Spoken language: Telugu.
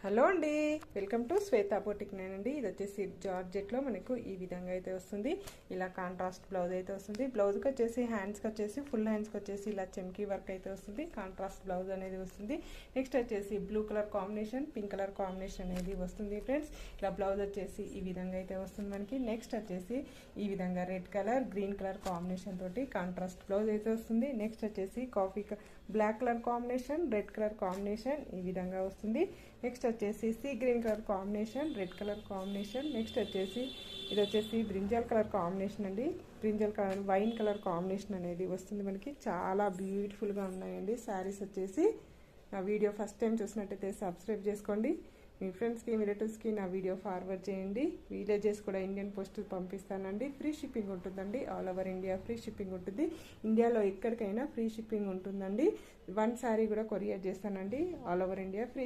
హలో అండి, వెల్కమ్ టు శ్వేతా బొటిక్ నేనండి. ఇది వచ్చేసి జార్జెట్లో మనకు ఈ విధంగా అయితే వస్తుంది. ఇలా కాంట్రాస్ట్ బ్లౌజ్ అయితే వస్తుంది. బ్లౌజ్కి వచ్చేసి హ్యాండ్స్కి వచ్చేసి ఫుల్ హ్యాండ్స్కి వచ్చేసి ఇలా చెమ్కీ వర్క్ అయితే వస్తుంది. కాంట్రాస్ట్ బ్లౌజ్ అనేది వస్తుంది. నెక్స్ట్ వచ్చేసి blue colour combination, pink colour combination అనేది వస్తుంది ఫ్రెండ్స్. ఇలా బ్లౌజ్ వచ్చేసి ఈ విధంగా అయితే వస్తుంది మనకి. నెక్స్ట్ వచ్చేసి ఈ విధంగా red colour, green colour combination తోటి కాంట్రాస్ట్ బ్లౌజ్ అయితే వస్తుంది. నెక్స్ట్ వచ్చేసి black colour combination, red colour combination ఈ విధంగా వస్తుంది. నెక్స్ట్ వచ్చేసి sea green colour combination, red colour combination. Next వచ్చేసి ఇది వచ్చేసి బ్రింజల్ కలర్ కాంబినేషన్ అండి. Brinjal colour, wine colour combination అనేది వస్తుంది మనకి. చాలా బ్యూటిఫుల్గా ఉన్నాయండి శారీస్ వచ్చేసి. నా వీడియో ఫస్ట్ టైం చూసినట్టయితే సబ్స్క్రైబ్ చేసుకోండి. మీ ఫ్రెండ్స్కి, మీ రిలేటివ్స్కి నా వీడియో ఫార్వర్డ్ చేయండి. విలేజెస్ కూడా ఇండియన్ పోస్ట్ పంపిస్తానండి. ఫ్రీ షిప్పింగ్ ఉంటుందండి. All over India free shipping ఉంటుంది. ఇండియాలో ఎక్కడికైనా ఫ్రీ షిప్పింగ్ ఉంటుందండి. 1 శారీ కూడా కొరియర్ చేస్తానండి. All over India free